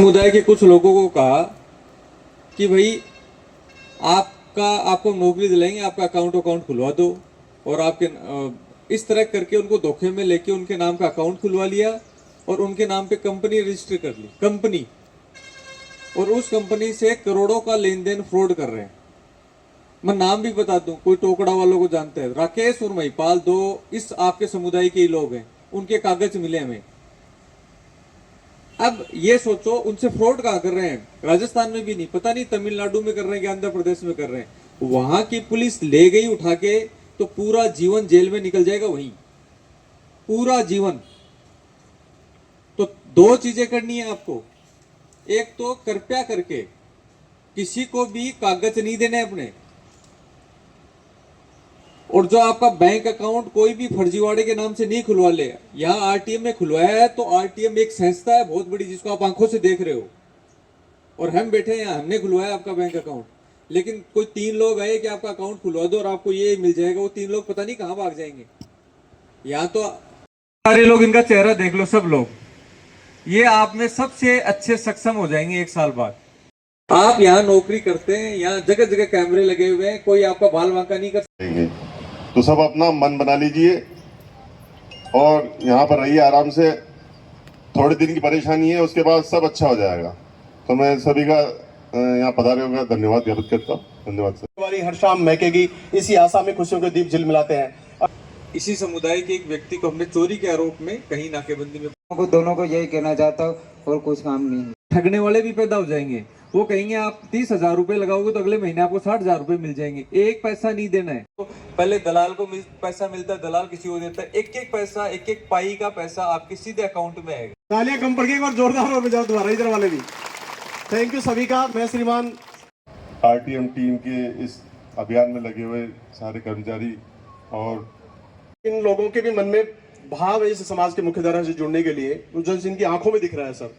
समुदाय के कुछ लोगों को कहा कि भाई आपको नौकरी दिलाएंगे, आपका अकाउंट खुलवा दो, और आपके इस तरह करके उनको धोखे में लेके उनके नाम का अकाउंट खुलवा लिया और उनके नाम पे कंपनी रजिस्टर कर ली कंपनी, और उस कंपनी से करोड़ों का लेन देन फ्रॉड कर रहे हैं। मैं नाम भी बता दूं, कोई टोकड़ा वालों को जानते हैं, राकेश और महिपाल, दो इस आपके समुदाय के ही लोग हैं, उनके कागज मिले हमें। अब ये सोचो उनसे फ्रॉड कहाँ कर रहे हैं, राजस्थान में भी नहीं, पता नहीं तमिलनाडु में कर रहे हैं कि आंध्र प्रदेश में कर रहे हैं। वहां की पुलिस ले गई उठा के तो पूरा जीवन जेल में निकल जाएगा, वहीं पूरा जीवन। तो दो चीजें करनी है आपको, एक तो कृपया करके किसी को भी कागज नहीं देने अपने, और जो आपका बैंक अकाउंट कोई भी फर्जीवाड़े के नाम से नहीं खुलवा ले। यहाँ आरटीएम में खुलवाया है तो आरटीएम एक संस्था है बहुत बड़ी जिसको आप आंखों से देख रहे हो, और हम बैठे हैं, हमने खुलवाया आपका बैंक अकाउंट। लेकिन कोई 3 लोग आए कि आपका अकाउंट खुलवा दो और आपको ये मिल जाएगा, वो 3 लोग पता नहीं कहाँ भाग जाएंगे। यहाँ तो सारे लोग, इनका चेहरा देख लो, सब लोग, ये आप में सबसे अच्छे सक्षम हो जाएंगे 1 साल बाद। आप यहाँ नौकरी करते हैं, यहाँ जगह जगह कैमरे लगे हुए हैं, कोई आपका बाल बांका नहीं कर सकता। तो सब अपना मन बना लीजिए और यहाँ पर रहिए आराम से। थोड़े दिन की परेशानी है, उसके बाद सब अच्छा हो जाएगा। तो मैं सभी का यहाँ पधारे होगा धन्यवाद ज्ञापित करता हूँ। धन्यवाद सर। वाली हर शाम महकेगी, इसी आशा में खुशियों के दीप झिलमिलाते हैं। इसी समुदाय के एक व्यक्ति को हमने चोरी के आरोप में कहीं नाकेबंदी में, दोनों को यही कहना चाहता हूँ, और कुछ काम नहीं। ठगने वाले भी पैदा हो जाएंगे, वो कहेंगे आप 30,000 रुपए लगाओगे तो अगले महीने आपको 60,000 रुपए मिल जाएंगे। एक पैसा नहीं देना है। तो पहले दलाल को पैसा मिलता है, दलाल किसी को देता है, एक पैसा, एक पाई का पैसा आपके सीधे अकाउंट में आएगा। तालियां कम पड़ गई और जोरदार और बजाओ दोबारा, इधर वाले भी। थैंक यू सभी का। मैं श्रीमान आरटीएम टीम के इस अभियान में लगे हुए सारे कर्मचारी और इन लोगों के भी मन में भाव है इस समाज के मुख्यधारा से जुड़ने के लिए, जो जिनकी आंखों में दिख रहा है सर।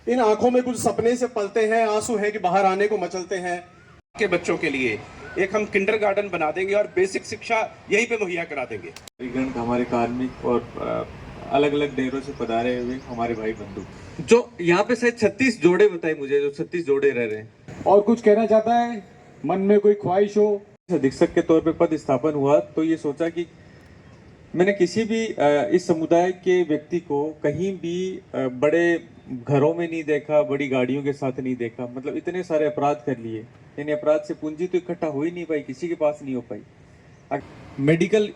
इन आंखों में कुछ सपने से पलते हैं, आंसू है कि बाहर आने को मचलते हैं। के बच्चों के लिए एक हम किंडरगार्टन बना देंगे और बेसिक शिक्षा यहीं पे मुहैया करा देंगे। हमारे कार्मिक और अलग अलग डेरों से पधारे हुए हमारे भाई बंधु, जो यहाँ पे शायद 36 जोड़े बताए मुझे, जो 36 जोड़े रह रहे हैं। और कुछ कहना चाहता है, मन में कोई ख्वाहिश हो। अधीक्षक के तौर पे पद स्थापन हुआ तो ये सोचा कि मैंने किसी भी इस समुदाय के व्यक्ति को कहीं भी बड़े घरों में नहीं देखा, बड़ी गाड़ियों के साथ नहीं देखा। मतलब इतने सारे अपराध कर लिए, यानी अपराध से पूंजी तो इकट्ठा हो ही नहीं पाई, किसी के पास नहीं हो पाई। मेडिकल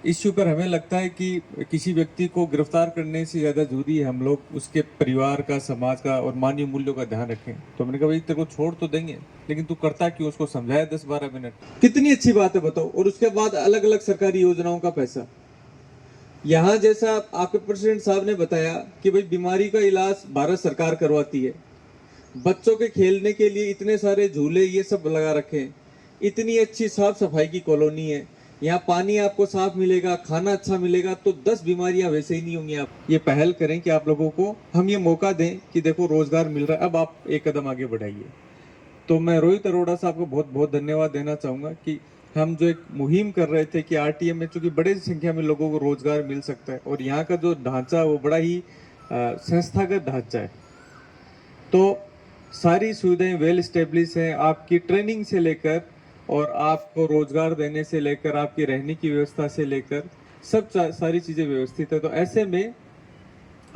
इश्यू पर हमें लगता है कि किसी व्यक्ति को गिरफ्तार करने से ज़्यादा जरूरी है हम लोग उसके परिवार का, समाज का और मानवीय मूल्यों का ध्यान रखें। तो मैंने कहा भाई तेरे को छोड़ तो देंगे, लेकिन तू करता क्यों, उसको समझाया 10-12 मिनट। कितनी अच्छी बात है बताओ। और उसके बाद अलग अलग सरकारी योजनाओं का पैसा। यहाँ जैसा आपके प्रेसिडेंट साहब ने बताया कि भाई बीमारी का इलाज भारत सरकार करवाती है, बच्चों के खेलने के लिए इतने सारे झूले ये सब लगा रखे हैं, इतनी अच्छी साफ सफाई की कॉलोनी है, यहाँ पानी आपको साफ मिलेगा, खाना अच्छा मिलेगा, तो 10 बीमारियां वैसे ही नहीं होंगी। आप ये पहल करें कि आप लोगों को हम ये मौका दें कि देखो रोजगार मिल रहा है, अब आप एक कदम आगे बढ़ाइए। तो मैं रोहित अरोड़ा साहब को बहुत बहुत धन्यवाद देना चाहूँगा कि हम जो एक मुहिम कर रहे थे कि आरटीएम में चूंकि बड़ी संख्या में लोगों को रोजगार मिल सकता है, और यहाँ का जो ढांचा वो बड़ा ही संस्थागत ढांचा है, तो सारी सुविधाएं वेल स्टेब्लिश हैं। आपकी ट्रेनिंग से लेकर और आपको रोजगार देने से लेकर आपकी रहने की व्यवस्था से लेकर सब सारी चीज़ें व्यवस्थित है। तो ऐसे में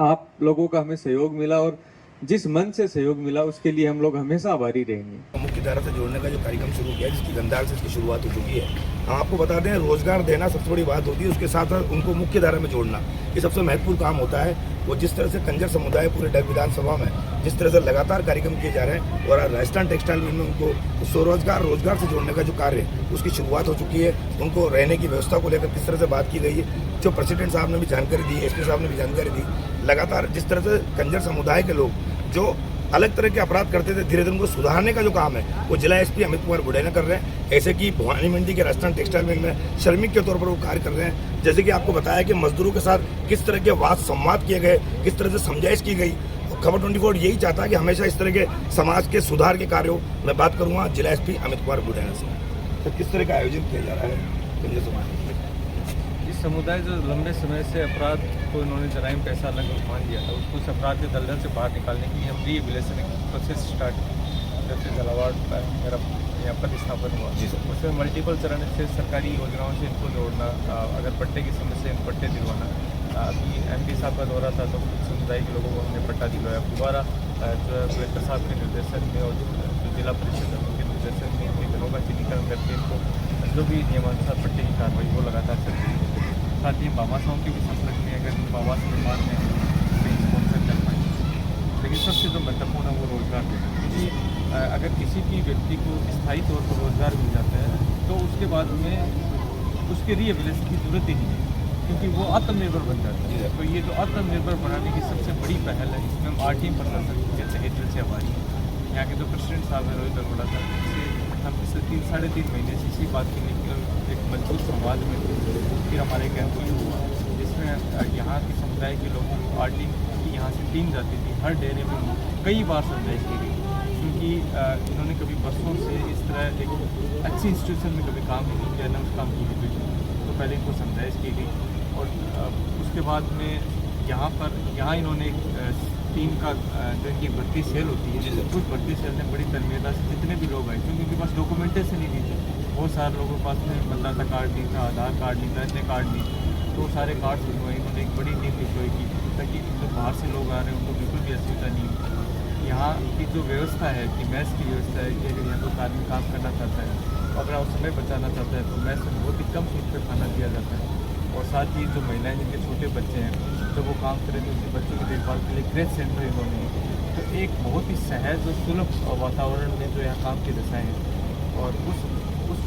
आप लोगों का हमें सहयोग मिला, और जिस मन से सहयोग मिला उसके लिए हम लोग हमेशा आभारी रहेंगे। मुख्य धारा से जोड़ने का जो कार्यक्रम शुरू किया, जिसकी गंधार से इसकी शुरुआत हो चुकी है, हम आपको बता दें रोजगार देना सबसे बड़ी बात होती है, उसके साथ साथ उनको मुख्य धारा में जोड़ना ये सबसे महत्वपूर्ण काम होता है। वो जिस तरह से कंजर समुदाय पूरे डग विधानसभा में जिस तरह से लगातार कार्यक्रम किए जा रहे हैं, और राजस्थान टेक्सटाइल मिल में उनको स्वरोजगार रोजगार से जोड़ने का जो कार्य है उसकी शुरुआत हो चुकी है। उनको रहने की व्यवस्था को लेकर किस तरह से बात की गई है, जो प्रेसिडेंट साहब ने भी जानकारी दी, एसपी साहब ने भी जानकारी दी। लगातार जिस तरह से कंजर समुदाय के लोग जो अलग तरह के अपराध करते थे, धीरे धीरे उनको सुधारने का जो काम है वो जिला एसपी अमित कुमार बुढ़ैना कर रहे हैं। ऐसे कि भवानी मंडी के राजस्थान टेक्सटाइल मिल में श्रमिक के तौर पर वो कार्य कर रहे हैं। जैसे कि आपको बताया कि मजदूरों के साथ किस तरह के वाद संवाद किए गए, किस तरह से समझाइश की गई। खबर 24 यही चाहता है कि हमेशा इस तरह के समाज के सुधार के कार्यों में बात करूंगा जिला एसपी अमित कुमार बुढ़ैना से। तो किस तरह का आयोजन किया जा रहा है कंजर समाज में? इस समुदाय जो लंबे समय से अपराध को इन्होंने जराइम का ऐसा अलग मान लिया था, उसको उस अपराध के दलदल से बाहर निकालने के लिए हम रिहेबिलिटेशन प्रोसेस स्टार्ट जब से झालावाड़ मेरा यहाँ प्रतिस्थापन हुआ उसमें मल्टीपल चरण से सरकारी योजनाओं से इनको जोड़ना, अगर पट्टे की समस्या इन पट्टे दिलवाना। अभी MP साहब का दौरा था तो कुछ समुदाय के लोगों को हमने पट्टा दिलवाया। दोबारा जो कलेक्टर साहब के निर्देशन में और जो जिला परिषद के निर्देशन में इनके घरों का चिन्हीकरण करके इनको जो भी नियमानुसार पट्टे की कार्रवाई वो लगातार चल रही है। साथ ही बाबासाओं के भी संपर्क में अगर आवास निर्माण में कहीं स्पॉन्सर कर पाए। लेकिन सबसे जो महत्वपूर्ण है वो रोजगार देना, क्योंकि अगर किसी भी व्यक्ति को स्थायी तौर पर रोजगार मिल जाता है तो उसके बाद में उसके रिहेबिलिटेशन की जरूरत ही नहीं है, क्योंकि वो आत्मनिर्भर बन जाता है। तो ये जो आत्मनिर्भर बनाने की सबसे बड़ी पहल है, इसमें हम RTM प्रशासन जैसे हेतु से आभारी हैं। यहाँ के जो प्रेसिडेंट साहब है रोहित अरोड़ा साहब, इससे हम पिछले 3-3.5 महीने से इसी बात के लिए एक मजबूत संवाद में फिर हमारे कैंप हुआ, जिसमें यहाँ के समुदाय के लोगों को RTM की यहाँ से टीम जाती थी, हर डेरे में कई बार समझाइश की गई, क्योंकि इन्होंने कभी बरसों से इस तरह एक अच्छी इंस्टीट्यूशन में कभी काम नहीं किया, न उस काम की हुई। तो पहले इनको समझाइश की गई और उसके बाद में यहाँ इन्होंने टीम का जो इनकी भर्ती सेल होती है, उस भर्ती सेल ने बड़ी तनमेदा से जितने भी लोग आए, क्योंकि उनके पास डॉक्यूमेंटेशन ही नहीं थे, बहुत सारे लोगों के पास में मतदाता कार्ड नहीं था, आधार कार्ड नहीं था, अन्य कार्ड नहीं, तो सारे कार्ड बनवाए। इन्होंने एक बड़ी टीम डिप्लॉय की ताकि जो बाहर से लोग आ रहे हैं उनको बिल्कुल भी असुविधा नहीं हो। यहाँ की जो व्यवस्था है कि मैस की व्यवस्था है कि अगर यहाँ कोई आदमी काम करना चाहता है, अगर वो समय बचाना चाहता है तो मैस में बहुत ही कम फीस पर खाना दिया जाता है। और साथ ही जो महिलाएं जिनके छोटे बच्चे हैं, जब वो काम करें तो उनके बच्चों की देखभाल के लिए क्रेच सेंटर इन्होंने, तो एक बहुत ही सहज और सुलभ वातावरण में जो यहाँ काम की दशाएँ हैं और उस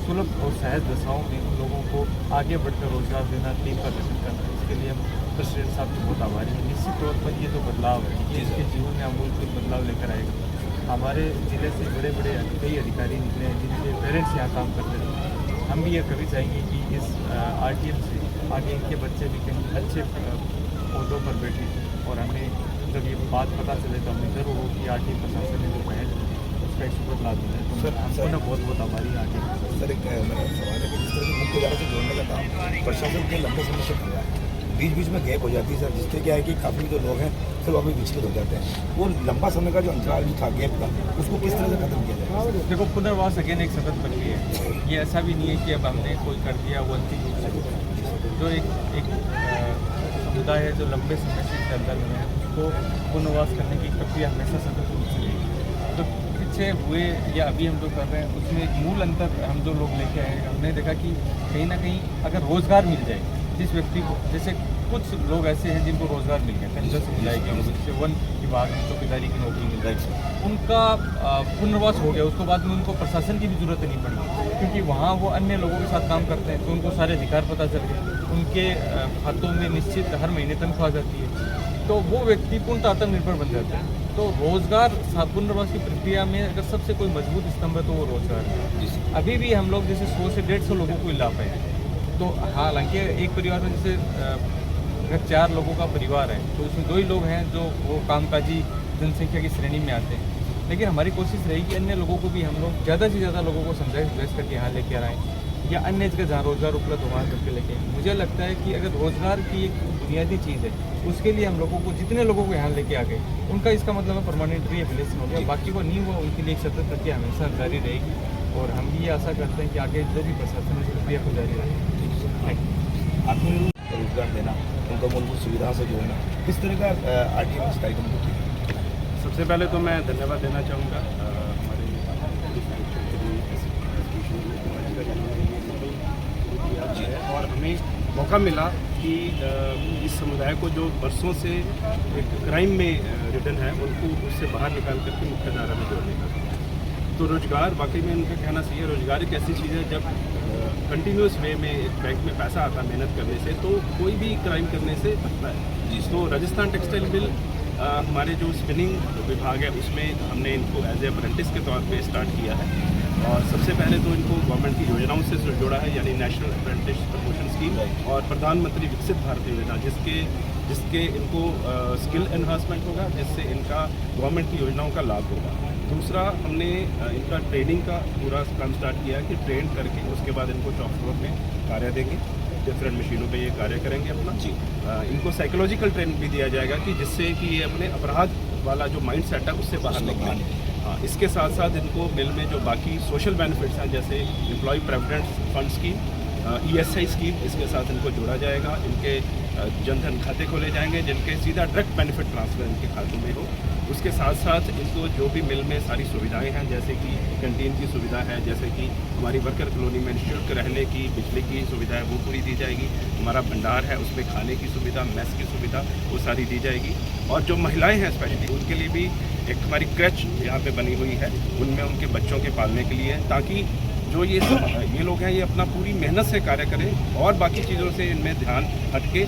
सुलभ और सहज दशाओं में उन लोगों को आगे बढ़कर रोजगार देना, टीम का गठन करना, इसके लिए हम प्रेसिडेंट साहब से बहुत आभारी हैं। निश्चित तौर पर ये जो बदलाव है ये इसके जीवन में अमूलचूल बदलाव लेकर आएगा। हमारे ज़िले से बड़े बड़े कई अधिकारी निकले हैं जिनके पेरेंट्स यहाँ काम करते थे। हम भी ये कभी चाहेंगे कि इस RTM से आगे इनके बच्चे भी कहीं अच्छे पौधों पर बैठे और हमें जब ये बात पता चले तो हमें ज़रूर हो कि RTM प्रशासन ने जो पहल उसका एक सुपर लाभ मिला है। तो हमको ना बहुत बहुत आभारी है RTM। सर एक मेरा सवाल है कि जिस तरह से मुख्य धारा से जोड़ने का काम प्रशासन के लंबे समय से कर रहा है, बीच बीच में गैप हो जाती है सर, जिससे क्या है कि काफ़ी जो लोग हैं फिर वो भी विचलित हो जाते हैं। वो लंबा समय का जो अंतराल जो था गैप का, उसको किस तरह से खत्म किया जाए? देखो, पुनर्वास अगेन एक सतत प्रक्रिया है। ये ऐसा भी नहीं है कि अब हमने कोई कर दिया वो अंतिम रूप से होता है। जो एक समुदाय है जो लंबे समय से दलदल में है, उसको पुनर्वास करने की प्रक्रिया हमेशा सतत रूप से रहेगी। तो पीछे हुए या अभी हम लोग कर रहे हैं उसमें एक मूल अंतर हम जो लोग लेके आए, हमने देखा कि कहीं ना कहीं अगर रोज़गार मिल जाए जिस व्यक्ति को, जैसे कुछ लोग ऐसे हैं जिनको रोज़गार मिल गया, कंजर समुदाय के लोग, जैसे वन विभाग में चौकीदारी की नौकरी मिल जाए, उनका पुनर्वास हो गया, उसके बाद में उनको प्रशासन की भी जरूरत नहीं पड़ी, क्योंकि वहाँ वो अन्य लोगों के साथ काम करते हैं तो उनको सारे अधिकार पता चल गए, उनके खातों में निश्चित हर महीने तनख्वाह जाती है, तो वो व्यक्ति पूर्णतः आत्मनिर्भर बन जाता है। तो रोज़गार पुनर्वास की प्रक्रिया में अगर सबसे कोई मजबूत स्तंभ है तो वो रोज़गार है। अभी भी हम लोग जैसे 100 से 150 लोगों को ला पाए, तो हालांकि एक परिवार में जैसे अगर 4 लोगों का परिवार है तो उसमें 2 ही लोग हैं जो वो कामकाजी जनसंख्या की श्रेणी में आते हैं, लेकिन हमारी कोशिश रहेगी अन्य लोगों को भी हम लोग ज़्यादा से ज़्यादा लोगों को समझाइश करके यहाँ लेके आएँ या अन्य जगह जहाँ रोज़गार उपलब्ध हो वहाँ करके लेके आएँ। मुझे लगता है कि अगर रोज़गार की एक बुनियादी चीज़ है उसके लिए हम लोगों को जितने लोगों को यहाँ लेके आ गए उनका इसका मतलब है परमानेंट रिहेबिलिटेशन हो गया, बाकी को नहीं हुआ उनके लिए एक सतत प्रक्रिया हमेशा जारी रहेगी और हम भी ये आशा करते हैं कि आगे जो भी प्रशासन इस प्रक्रिया को जारी रहे। आत्मनिर्भर रोजगार देना, उनको मूलभूत सुविधाओं से जोड़ना, किस तरह का RTM इस कार्यक्रम को किया? सबसे पहले तो मैं धन्यवाद देना चाहूँगा हमारे और हमें मौका मिला कि इस समुदाय को जो बरसों से एक क्राइम में रिटर्न है उनको उससे बाहर निकाल करके मुख्य धारा में जोड़ने का। तो रोजगार वाकई में उनका कहना सही है, रोजगार एक ऐसी चीज़ है जब कंटिन्यूस वे में एक बैंक में पैसा आता है मेहनत करने से तो कोई भी क्राइम करने से बचता है। तो राजस्थान टेक्सटाइल मिल हमारे जो स्पिनिंग विभाग है उसमें हमने इनको एज ए अप्रेंटिस के तौर पे स्टार्ट किया है और सबसे पहले तो इनको गवर्नमेंट की योजनाओं से जोड़ा है, यानी नेशनल अप्रेंटिस प्रमोशन स्कीम और प्रधानमंत्री विकसित भारत योजना जिसके इनको स्किल एनहांसमेंट होगा, जिससे इनका गवर्नमेंट की योजनाओं का लाभ होगा। दूसरा, हमने इनका ट्रेनिंग का पूरा काम स्टार्ट किया कि ट्रेन करके उसके बाद इनको शॉप फ्लोर में कार्य देंगे डिफरेंट मशीनों पे ये कार्य करेंगे अपना। इनको साइकोलॉजिकल ट्रेनिंग भी दिया जाएगा कि जिससे कि ये अपने अपराध वाला जो माइंड सेट है उससे बाहर निकलें। इसके साथ साथ इनको मिल में जो बाकी सोशल बेनिफिट्स हैं जैसे एम्प्लॉय प्रोविडेंट फंड्स की, ESI स्कीम, इसके साथ इनको जोड़ा जाएगा। इनके जनधन खाते खोले जाएंगे जिनके सीधा डायरेक्ट बेनिफिट ट्रांसफर इनके खातों में हो। उसके साथ साथ इनको जो भी मिल में सारी सुविधाएं हैं जैसे कि कैंटीन की सुविधा है, जैसे कि हमारी वर्कर कॉलोनी में निःशुल्क रहने की, बिजली की सुविधा है वो पूरी दी जाएगी। हमारा भंडार है उसमें खाने की सुविधा, मेस की सुविधा वो सारी दी जाएगी। और जो महिलाएं हैं स्पेशली उनके लिए भी एक हमारी क्रच यहाँ पे बनी हुई है, उनमें उनके बच्चों के पालने के लिए, ताकि जो ये लोग हैं ये अपना पूरी मेहनत से कार्य करें और बाकी चीज़ों से इनमें ध्यान हटके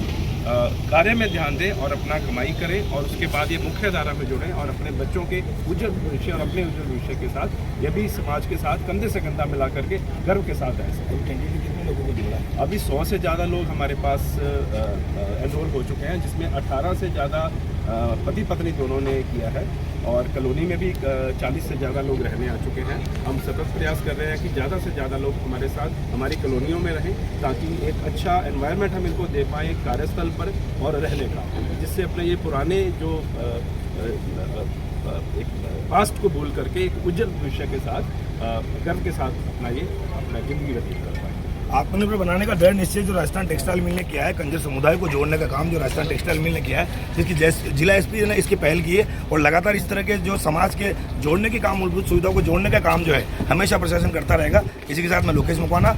कार्य में ध्यान दें और अपना कमाई करें और उसके बाद ये मुख्य धारा में जुड़ें और अपने बच्चों के उज्जवल भविष्य और अपने उज्जवल भविष्य के साथ ये भी समाज के साथ कंधे से कंधा मिला करके गर्व के साथ रह सकें। कितने लोगों को जोड़ा है? अभी 100 से ज़्यादा लोग हमारे पास एनरोल हो चुके हैं, जिसमें 18 से ज़्यादा पति पत्नी दोनों ने किया है और कॉलोनी में भी 40 से ज़्यादा लोग रहने आ चुके हैं। हम सतत प्रयास कर रहे हैं कि ज़्यादा से ज़्यादा लोग हमारे साथ हमारी कॉलोनियों में रहें ताकि एक अच्छा एनवायरनमेंट हम इनको दे पाएँ कार्यस्थल पर और रहने का, जिससे अपने ये पुराने जो एक पास्ट को भूल करके एक उज्जवल भविष्य के साथ गर्व के साथ अपना ज़िंदगी व्यतीत कर पाएँ। आत्मनिर्भर बनाने का दृढ़ निश्चय जो राजस्थान टेक्सटाइल मिल ने किया है, कंजर समुदाय को जोड़ने का काम जो राजस्थान टेक्सटाइल मिल ने किया है, जिसकी जिला SP ने इसकी पहल की है और लगातार इस तरह के जो समाज के जोड़ने के काम, मूलभूत सुविधाओं को जोड़ने का काम जो है हमेशा प्रशासन करता रहेगा। इसी के साथ मैं लोकेश मकवाना।